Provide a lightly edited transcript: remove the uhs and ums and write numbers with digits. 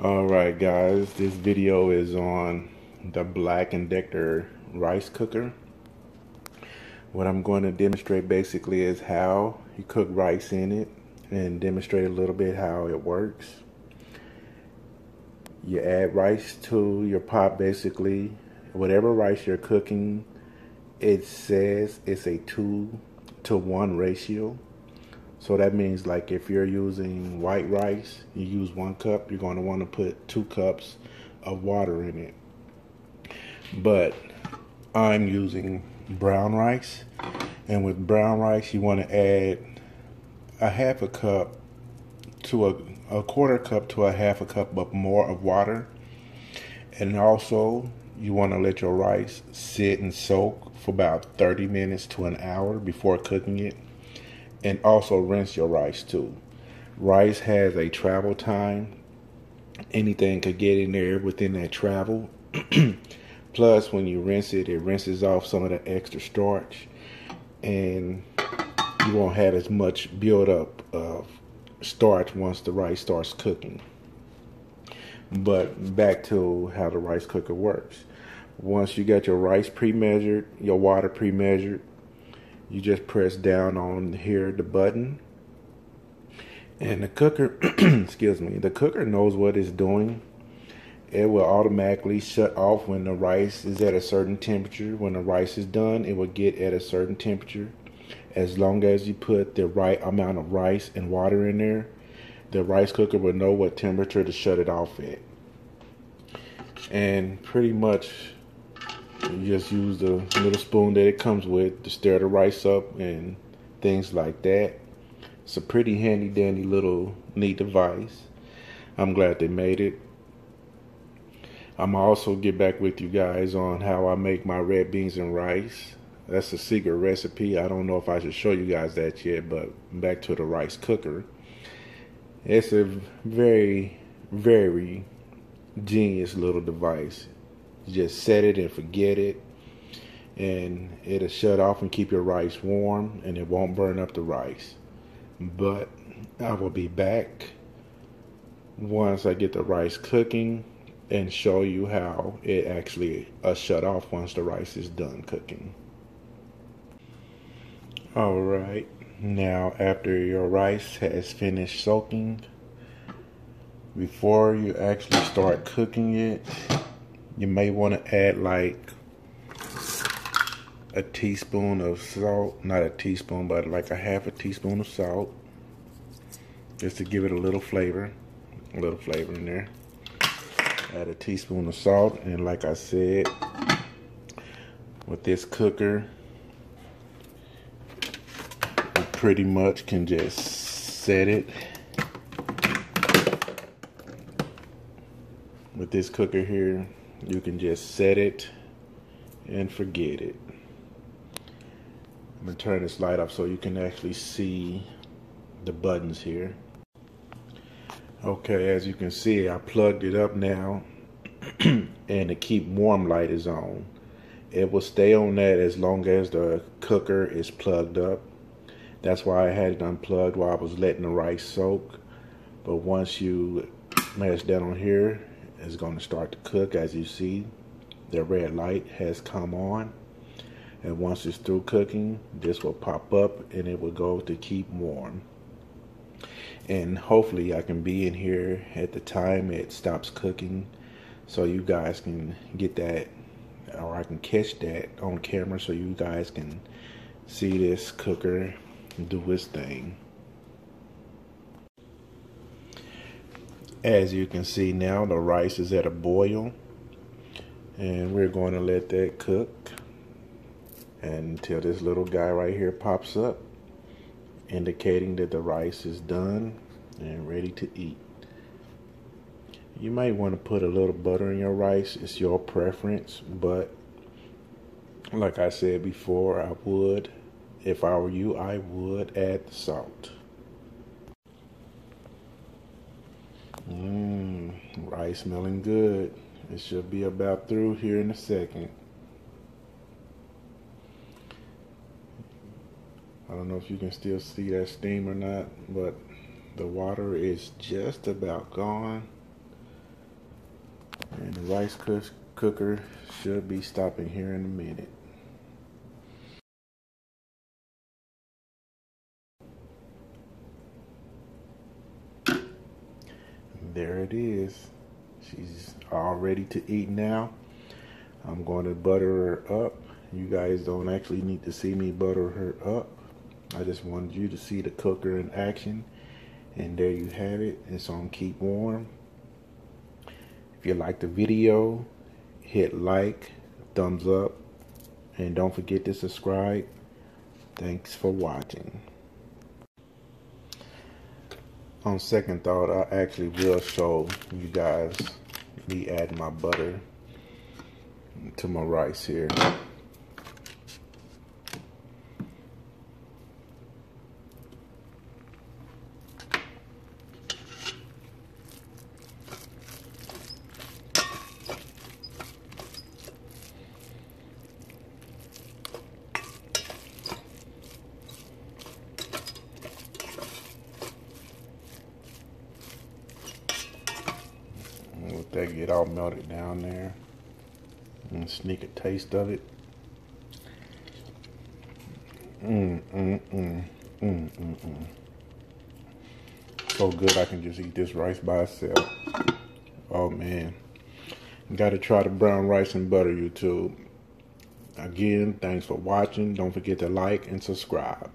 Alright guys, this video is on the Black & Decker rice cooker. What I'm going to demonstrate basically is how you cook rice in it and demonstrate a little bit how it works. You add rice to your pot basically. Whatever rice you're cooking, it says it's a 2-to-1 ratio. So that means like if you're using white rice, you use 1 cup, you're going to want to put 2 cups of water in it. But I'm using brown rice, and with brown rice you want to add a half a cup to a quarter cup to a half a cup of more of water. And also you want to let your rice sit and soak for about 30 minutes to an hour before cooking it. And also rinse your rice too. Rice has a travel time. Anything could get in there within that travel. Plus, when you rinse it, it rinses off some of the extra starch, and you won't have as much buildup of starch once the rice starts cooking. But back to how the rice cooker works. Once you got your rice pre-measured, your water pre-measured, you just press down on here, the button, and the cooker, excuse me, the cooker knows what it's doing. It will automatically shut off when the rice is at a certain temperature. When the rice is done, it will get at a certain temperature. As long as you put the right amount of rice and water in there, the rice cooker will know what temperature to shut it off at. And pretty much you just use the little spoon that it comes with to stir the rice up and things like that. It's a pretty handy dandy little neat device. I'm glad they made it. I'm also get back with you guys on how I make my red beans and rice. That's a secret recipe. I don't know if I should show you guys that yet, but back to the rice cooker. It's a very, very genius little device. You just set it and forget it, and it'll shut off and keep your rice warm, and it won't burn up the rice. But I will be back once I get the rice cooking and show you how it actually shut off once the rice is done cooking. Alright, now after your rice has finished soaking, before you actually start cooking it, you may want to add like a teaspoon of salt, not a teaspoon, but like a half a teaspoon of salt, just to give it a little flavor in there. Add a teaspoon of salt, and like I said, with this cooker, you pretty much can just set it. With this cooker here, you can just set it and forget it. I'm going to turn this light off so you can actually see the buttons here. Okay, as you can see, I plugged it up now, and the keep warm light is on. It will stay on that as long as the cooker is plugged up. That's why I had it unplugged while I was letting the rice soak. But once you mash down on here, it's going to start to cook. As you see, the red light has come on, and once it's through cooking, this will pop up and it will go to keep warm. And hopefully I can be in here at the time it stops cooking, so you guys can get that, or I can catch that on camera so you guys can see this cooker do its thing. As you can see now, the rice is at a boil, and we're going to let that cook until this little guy right here pops up, indicating that the rice is done and ready to eat. You might want to put a little butter in your rice. It's your preference, but like I said before, I would, if I were you, I would add the salt. Rice smelling good. It should be about through here in a second. I don't know if you can still see that steam or not, but the water is just about gone. And the rice cooker should be stopping here in a minute. There it is. She's all ready to eat now. I'm going to butter her up. You guys don't actually need to see me butter her up. I just wanted you to see the cooker in action. And there you have it. It's on keep warm. If you like the video, hit like, thumbs up, and don't forget to subscribe. Thanks for watching. On second thought, I actually will show you guys me adding my butter to my rice here. Let that get all melted down there and sneak a taste of it. So good I can just eat this rice by itself. Oh man. Gotta try the brown rice and butter, YouTube. Again, thanks for watching. Don't forget to like and subscribe.